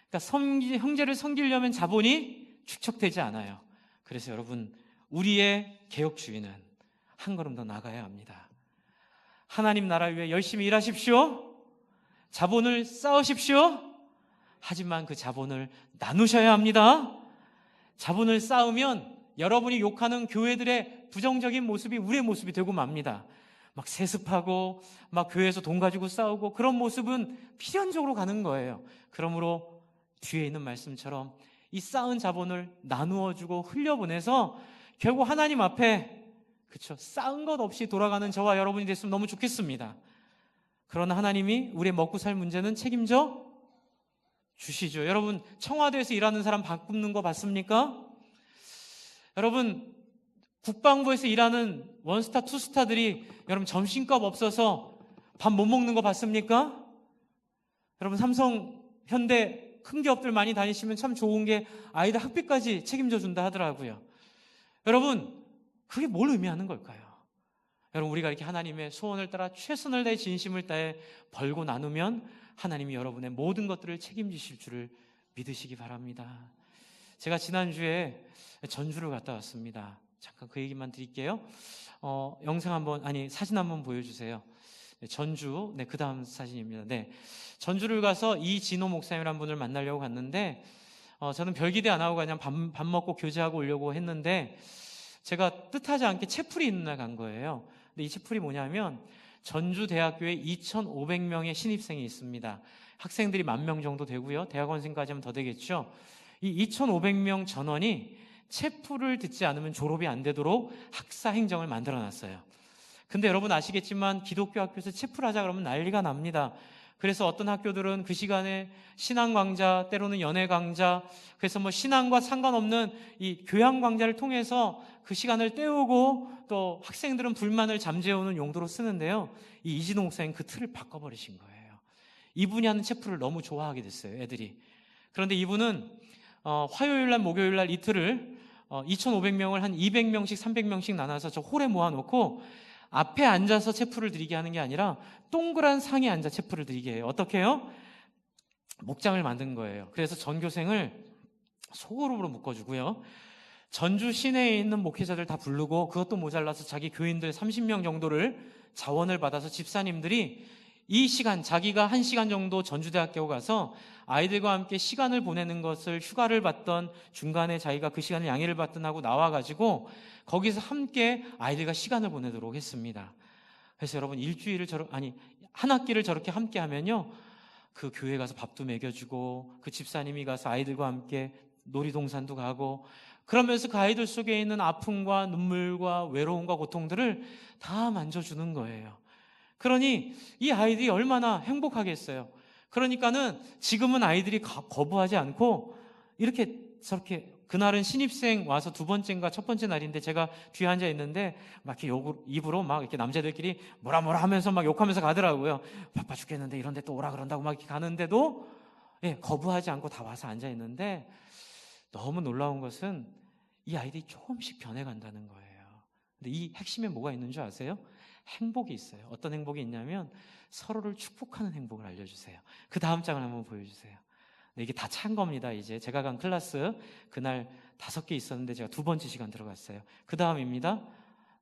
그러니까 형제를 섬기려면 자본이 축적되지 않아요. 그래서 여러분, 우리의 개혁주의는 한 걸음 더 나가야 합니다. 하나님 나라 위해 열심히 일하십시오. 자본을 쌓으십시오. 하지만 그 자본을 나누셔야 합니다. 자본을 쌓으면 여러분이 욕하는 교회들의 부정적인 모습이 우리의 모습이 되고 맙니다. 막 세습하고 막 교회에서 돈 가지고 싸우고 그런 모습은 필연적으로 가는 거예요. 그러므로 뒤에 있는 말씀처럼 이 쌓은 자본을 나누어주고 흘려보내서 결국 하나님 앞에 쌓은 것 없이 돌아가는 저와 여러분이 됐으면 너무 좋겠습니다. 그러나 하나님이 우리의 먹고 살 문제는 책임져 주시죠. 여러분, 청와대에서 일하는 사람 밥 굶는 거 봤습니까? 여러분, 국방부에서 일하는 원스타, 투스타들이 여러분 점심값 없어서 밥 못 먹는 거 봤습니까? 여러분, 삼성, 현대 큰 기업들 많이 다니시면 참 좋은 게 아이들 학비까지 책임져 준다 하더라고요. 여러분, 그게 뭘 의미하는 걸까요? 여러분, 우리가 이렇게 하나님의 소원을 따라 최선을 다해 진심을 다해 벌고 나누면 하나님이 여러분의 모든 것들을 책임지실 줄을 믿으시기 바랍니다. 제가 지난주에 전주를 갔다 왔습니다. 잠깐 그 얘기만 드릴게요. 사진 한번 보여주세요. 전주, 그 다음 사진입니다. 전주를 가서 이진호 목사님이라는 분을 만나려고 갔는데, 저는 별 기대 안 하고 그냥 밥 먹고 교제하고 오려고 했는데, 제가 뜻하지 않게 채플이 있는 날 간 거예요. 근데 이 채플이 뭐냐면, 전주대학교에 2,500명의 신입생이 있습니다. 학생들이 10,000명 정도 되고요. 대학원생까지 하면 더 되겠죠. 이 2,500명 전원이 채플을 듣지 않으면 졸업이 안 되도록 학사 행정을 만들어 놨어요. 근데 여러분 아시겠지만 기독교 학교에서 채플 하자 그러면 난리가 납니다. 그래서 어떤 학교들은 그 시간에 신앙 강좌, 때로는 연애 강좌, 그래서 신앙과 상관없는 이 교양 강좌를 통해서 그 시간을 때우고, 또 학생들은 불만을 잠재우는 용도로 쓰는데요. 이 이진호 목사님 그 틀을 바꿔버리신 거예요. 이분이 하는 채플을 너무 좋아하게 됐어요, 애들이. 그런데 이분은 화요일날, 목요일날 이틀을 2,500명을 한 200명씩, 300명씩 나눠서 저 홀에 모아놓고 앞에 앉아서 채플을 드리게 하는 게 아니라 동그란 상에 앉아 채플을 드리게 해요. 어떻게 해요? 목장을 만든 거예요. 그래서 전교생을 소그룹으로 묶어주고요. 전주 시내에 있는 목회자들 다 부르고, 그것도 모자라서 자기 교인들 30명 정도를 자원을 받아서 집사님들이 이 시간, 자기가 1시간 정도 전주대학교 가서 아이들과 함께 시간을 보내는 것을 휴가를 받던, 중간에 자기가 그 시간을 양해를 받던 하고 나와가지고 거기서 함께 아이들과 시간을 보내도록 했습니다. 그래서 여러분, 한 학기를 저렇게 함께 하면요, 그 교회 가서 밥도 먹여주고, 그 집사님이 가서 아이들과 함께 놀이동산도 가고, 그러면서 그 아이들 속에 있는 아픔과 눈물과 외로움과 고통들을 다 만져주는 거예요. 그러니 이 아이들이 얼마나 행복하겠어요. 그러니까는 지금은 아이들이 거부하지 않고 이렇게 저렇게, 그날은 신입생 와서 두 번째인가 첫 번째 날인데 제가 뒤에 앉아 있는데 막 이렇게 입으로 막 이렇게 남자들끼리 뭐라 하면서 막 욕하면서 가더라고요. 바빠 죽겠는데 이런데 또 오라 그런다고 막 이렇게 가는데도 거부하지 않고 다 와서 앉아 있는데, 너무 놀라운 것은 이 아이들이 조금씩 변해간다는 거예요. 근데 이 핵심에 뭐가 있는 줄 아세요? 행복이 있어요. 어떤 행복이 있냐면 서로를 축복하는 행복을 알려주세요. 그 다음 장을 한번 보여주세요. 네, 이게 다 찬 겁니다. 이제 제가 간 클래스 그날 5개 있었는데 제가 2번째 시간 들어갔어요. 그 다음입니다.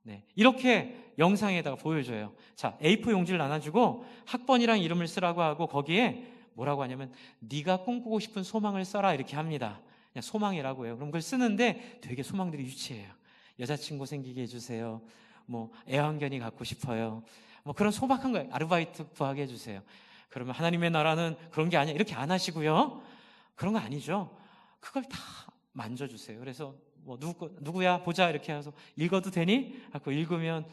네, 이렇게 영상에다가 보여줘요. 자, A4 용지를 나눠주고 학번이랑 이름을 쓰라고 하고 거기에 뭐라고 하냐면 네가 꿈꾸고 싶은 소망을 써라 이렇게 합니다. 그냥 소망이라고 해요. 그럼 그걸 쓰는데 되게 소망들이 유치해요. 여자친구 생기게 해주세요. 뭐 애완견이 갖고 싶어요. 뭐 그런 소박한 거예요. 아르바이트 구하게 해주세요. 그러면 하나님의 나라는 그런 게 아니야 이렇게 안 하시고요. 그런 거 아니죠. 그걸 다 만져주세요. 그래서 뭐 누구야 보자 이렇게 해서 읽어도 되니? 하고 읽으면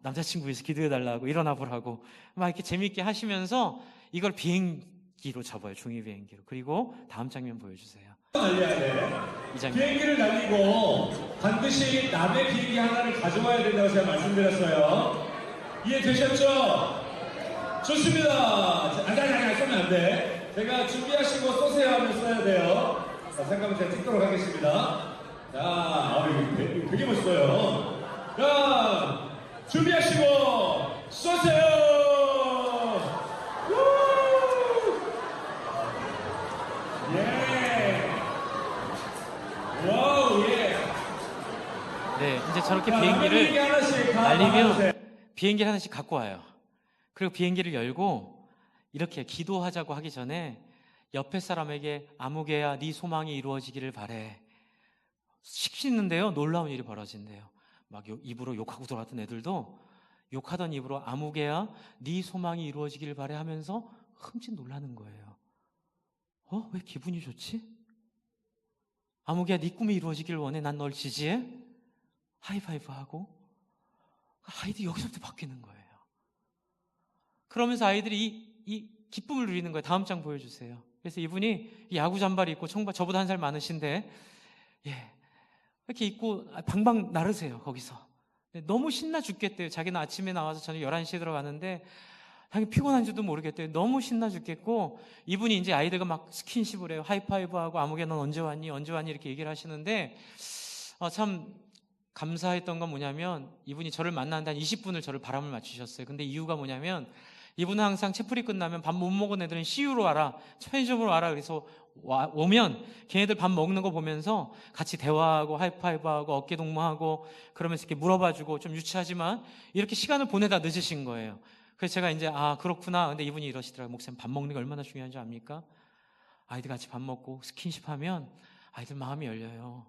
남자친구 위해서 기도해달라고 일어나 보라고 막 이렇게 재미있게 하시면서 이걸 비행기로 접어요. 종이 비행기로. 그리고 다음 장면 보여주세요. 날려야 돼. 비행기를 날리고 반드시 남의 비행기 하나를 가져와야 된다고 제가 말씀드렸어요. 이해되셨죠? 좋습니다. 아니, 쏘면 안 돼. 제가 준비하시고 쏘세요 하면 쏘야 돼요. 자, 잠깐만 제가 찍도록 하겠습니다. 자, 이거 되게 멋있어요. 자, 준비하시고 쏘세요. 네, 이제 저렇게 비행기를 날리면 비행기를 하나씩 갖고 와요. 그리고 비행기를 열고 이렇게 기도하자고 하기 전에 옆에 사람에게 아무개야 네 소망이 이루어지기를 바래. 시키는데요, 놀라운 일이 벌어진대요. 막 입으로 욕하고 들어왔던 애들도 욕하던 입으로 아무개야 네 소망이 이루어지기를 바래 하면서 흠칫 놀라는 거예요. 왜 기분이 좋지? 아무개야 네 꿈이 이루어지기를 원해. 난 널 지지해. 하이파이브 하고 아이들이 여기서부터 바뀌는 거예요. 그러면서 아이들이 이 기쁨을 누리는 거예요. 다음 장 보여주세요. 그래서 이분이 야구 잠바를 입고 저보다 1살 많으신데 이렇게 입고 방방 나르세요. 거기서 너무 신나 죽겠대요. 자기는 아침에 나와서 저녁 11시에 들어가는데 자기 피곤한지도 모르겠대요. 너무 신나 죽겠고 이분이 이제 아이들과 막 스킨십을 해요. 하이파이브하고 아무개야 넌 언제 왔니? 언제 왔니? 이렇게 얘기를 하시는데 참 감사했던 건 뭐냐면 이분이 저를 만나는데 한 20분을 저를 바람을 맞추셨어요. 근데 이유가 뭐냐면 이분은 항상 채플이 끝나면 밥 못 먹은 애들은 CU로 와라, 편의점으로 와라. 그래서 오면 걔네들 밥 먹는 거 보면서 같이 대화하고 하이파이브하고 어깨 동무하고 그러면서 이렇게 물어봐주고 좀 유치하지만 이렇게 시간을 보내다 늦으신 거예요. 그래서 제가 이제 그렇구나. 근데 이분이 이러시더라고요. 목사님, 밥 먹는 게 얼마나 중요한 줄 압니까? 아이들 같이 밥 먹고 스킨십하면 아이들 마음이 열려요.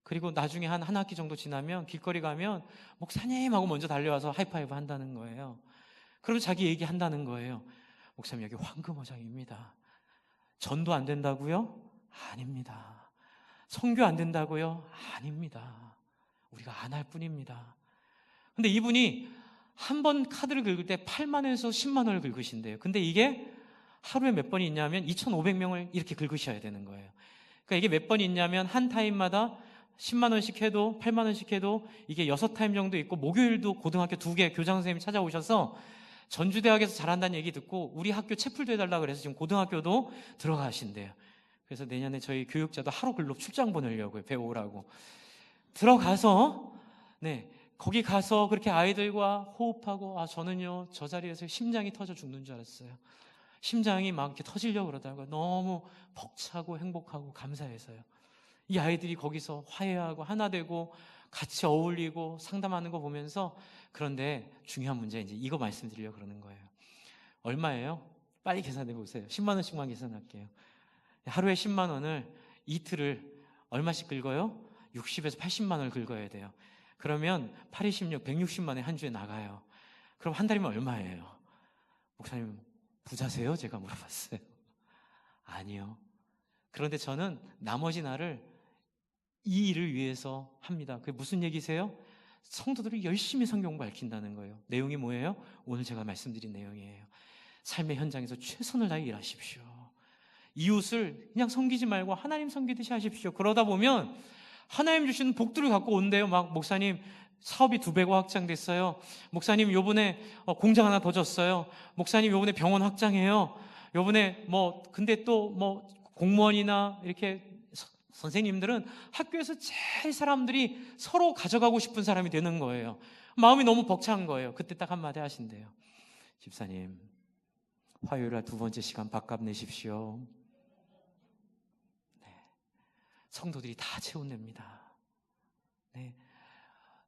그리고 나중에 한 학기 정도 지나면 길거리 가면 목사님 하고 먼저 달려와서 하이파이브 한다는 거예요. 그러면 자기 얘기한다는 거예요. 목사님, 여기 황금어장입니다. 전도 안 된다고요? 아닙니다. 선교 안 된다고요? 아닙니다. 우리가 안 할 뿐입니다. 근데 이분이 한 번 카드를 긁을 때 8만 원에서 10만 원을 긁으신대요. 근데 이게 하루에 몇 번이 있냐면 2,500명을 이렇게 긁으셔야 되는 거예요. 그러니까 이게 몇 번이 있냐면 한 타임마다 10만 원씩 해도 8만 원씩 해도 이게 6타임 정도 있고 목요일도 고등학교 2개 교장 선생님이 찾아오셔서 전주대학에서 잘한다는 얘기 듣고 우리 학교 채플도 해달라 그래서 지금 고등학교도 들어가신대요. 그래서 내년에 저희 교육자도 하루 근로 출장 보내려고요. 배우라고. 들어가서 거기 가서 그렇게 아이들과 호흡하고 저는요 저 자리에서 심장이 터져 죽는 줄 알았어요. 심장이 막 이렇게 터지려고 그러다가 너무 벅차고 행복하고 감사해서요. 이 아이들이 거기서 화해하고 하나 되고 같이 어울리고 상담하는 거 보면서, 그런데 중요한 문제 이제 이거 말씀드리려고 그러는 거예요. 얼마예요? 빨리 계산해 보세요. 10만 원씩만 계산할게요. 하루에 10만 원을 이틀을 얼마씩 긁어요? 60에서 80만 원을 긁어야 돼요. 그러면 8, 26, 160만 원에 한 주에 나가요. 그럼 한 달이면 얼마예요? 목사님 부자세요? 제가 물어봤어요. 아니요. 그런데 저는 나머지 날을 이 일을 위해서 합니다. 그게 무슨 얘기세요? 성도들이 열심히 성경 밝힌다는 거예요. 내용이 뭐예요? 오늘 제가 말씀드린 내용이에요. 삶의 현장에서 최선을 다해 일하십시오. 이웃을 그냥 섬기지 말고 하나님 섬기듯이 하십시오. 그러다 보면 하나님 주시는 복들을 갖고 온대요. 막 목사님 사업이 2배가 확장됐어요. 목사님 요번에 공장 하나 더 줬어요. 목사님 요번에 병원 확장해요. 요번에 근데 또 공무원이나 이렇게 선생님들은 학교에서 제일 사람들이 서로 가져가고 싶은 사람이 되는 거예요. 마음이 너무 벅찬 거예요. 그때 딱 한마디 하신대요. 집사님, 화요일날 2번째 시간 밥값 내십시오. 네. 성도들이 다 채운답니다. 네.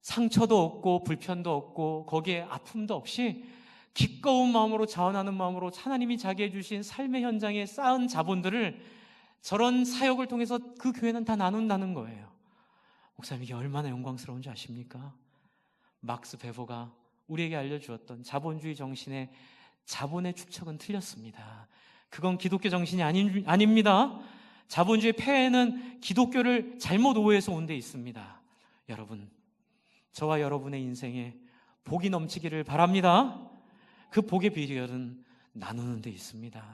상처도 없고 불편도 없고 거기에 아픔도 없이 기꺼운 마음으로 자원하는 마음으로 하나님이 자기에 주신 삶의 현장에 쌓은 자본들을 저런 사역을 통해서 그 교회는 다 나눈다는 거예요. 목사님, 이게 얼마나 영광스러운 줄 아십니까? 막스 베버가 우리에게 알려주었던 자본주의 정신의 자본의 축척은 틀렸습니다. 그건 기독교 정신이 아닙니다. 자본주의 폐해는 기독교를 잘못 오해해서 온 데 있습니다. 여러분, 저와 여러분의 인생에 복이 넘치기를 바랍니다. 그 복의 비결은 나누는 데 있습니다.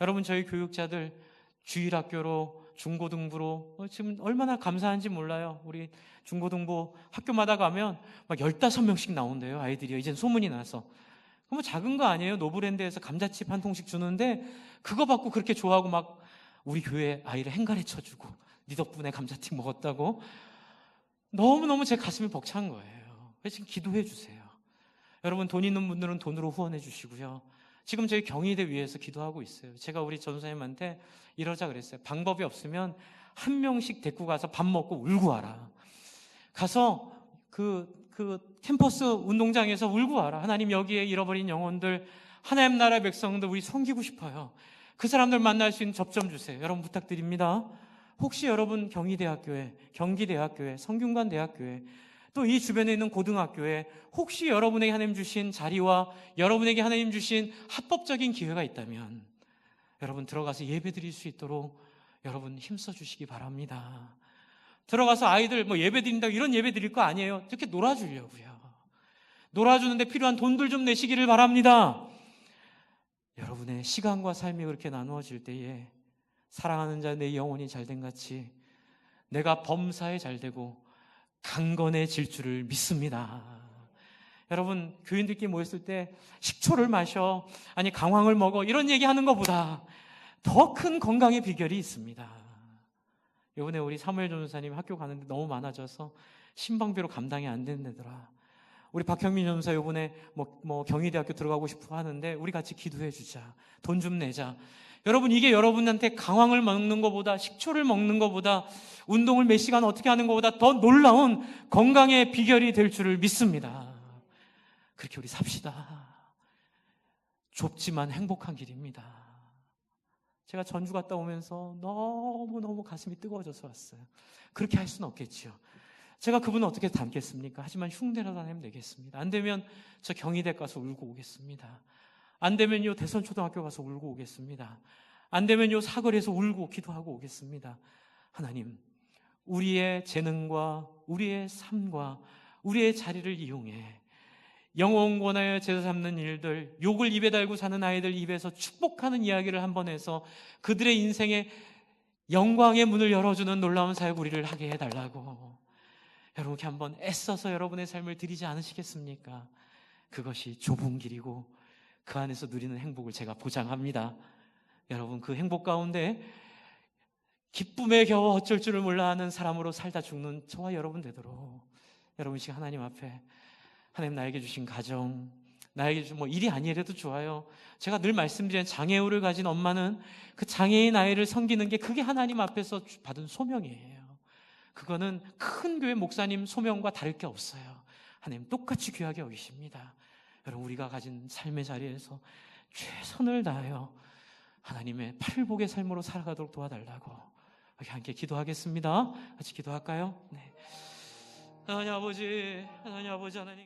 여러분, 저희 교육자들 주일학교로 중고등부로 지금 얼마나 감사한지 몰라요. 우리 중고등부 학교마다 가면 막 15명씩 나온대요. 아이들이요. 이젠 소문이 나서. 그럼 작은 거 아니에요. 노브랜드에서 감자칩 한 통씩 주는데 그거 받고 그렇게 좋아하고 막 우리 교회 아이를 행가래 쳐주고 네 덕분에 감자칩 먹었다고. 너무너무 제 가슴이 벅찬 거예요. 그래서 지금 기도해 주세요. 여러분, 돈 있는 분들은 돈으로 후원해 주시고요. 지금 저희 경희대 위에서 기도하고 있어요. 제가 우리 전사님한테 이러자 그랬어요. 방법이 없으면 한 명씩 데리고 가서 밥 먹고 울고 와라. 가서 그 캠퍼스 운동장에서 울고 와라. 하나님, 여기에 잃어버린 영혼들, 하나님 나라 백성들 우리 섬기고 싶어요. 그 사람들 만날 수 있는 접점 주세요. 여러분 부탁드립니다. 혹시 여러분 경희대학교에, 경기대학교에, 성균관대학교에, 또 이 주변에 있는 고등학교에 혹시 여러분에게 하나님 주신 자리와 여러분에게 하나님 주신 합법적인 기회가 있다면 여러분 들어가서 예배 드릴 수 있도록 여러분 힘써 주시기 바랍니다. 들어가서 아이들 예배 드린다고 이런 예배 드릴 거 아니에요. 이렇게 놀아주려고요. 놀아주는데 필요한 돈들 좀 내시기를 바랍니다. 여러분의 시간과 삶이 그렇게 나누어질 때에 사랑하는 자 내 영혼이 잘된 같이 내가 범사에 잘되고 강건해질 줄을 믿습니다. 여러분, 교인들끼리 모였을 때 식초를 마셔, 아니 강황을 먹어, 이런 얘기하는 것보다 더 큰 건강의 비결이 있습니다. 이번에 우리 사무엘 전도사님 학교 가는데 너무 많아져서 신방비로 감당이 안 된다더라. 우리 박형민 전도사 이번에 경희대학교 들어가고 싶어 하는데 우리 같이 기도해 주자. 돈 좀 내자. 여러분, 이게 여러분한테 강황을 먹는 것보다, 식초를 먹는 것보다, 운동을 몇 시간 어떻게 하는 것보다 더 놀라운 건강의 비결이 될 줄을 믿습니다. 그렇게 우리 삽시다. 좁지만 행복한 길입니다. 제가 전주 갔다 오면서 너무너무 가슴이 뜨거워져서 왔어요. 그렇게 할 수는 없겠죠. 제가 그분을 어떻게 닮겠습니까? 하지만 흉내라도 하면 되겠습니다. 안 되면 저 경희대 가서 울고 오겠습니다. 안 되면 요 대선초등학교 가서 울고 오겠습니다. 안 되면 요 사거리에서 울고 기도하고 오겠습니다. 하나님, 우리의 재능과 우리의 삶과 우리의 자리를 이용해 영혼 권하여 제사 삼는 일들, 욕을 입에 달고 사는 아이들 입에서 축복하는 이야기를 한번 해서 그들의 인생에 영광의 문을 열어주는 놀라운 사역 우리를 하게 해달라고 여러분 이렇게 한번 애써서 여러분의 삶을 드리지 않으시겠습니까? 그것이 좁은 길이고 그 안에서 누리는 행복을 제가 보장합니다. 여러분, 그 행복 가운데 기쁨에 겨워 어쩔 줄을 몰라 하는 사람으로 살다 죽는 저와 여러분 되도록 여러분 지금 하나님 앞에 하나님 나에게 주신 가정, 나에게 주신 일이 아니라도 좋아요. 제가 늘 말씀드린 장애우를 가진 엄마는 그 장애인 아이를 섬기는 게 그게 하나님 앞에서 받은 소명이에요. 그거는 큰 교회 목사님 소명과 다를 게 없어요. 하나님 똑같이 귀하게 여기십니다. 여러분, 우리가 가진 삶의 자리에서 최선을 다하여 하나님의 팔복의 삶으로 살아가도록 도와달라고 여기 함께 기도하겠습니다. 같이 기도할까요? 네. 하나님 아버지, 하나님.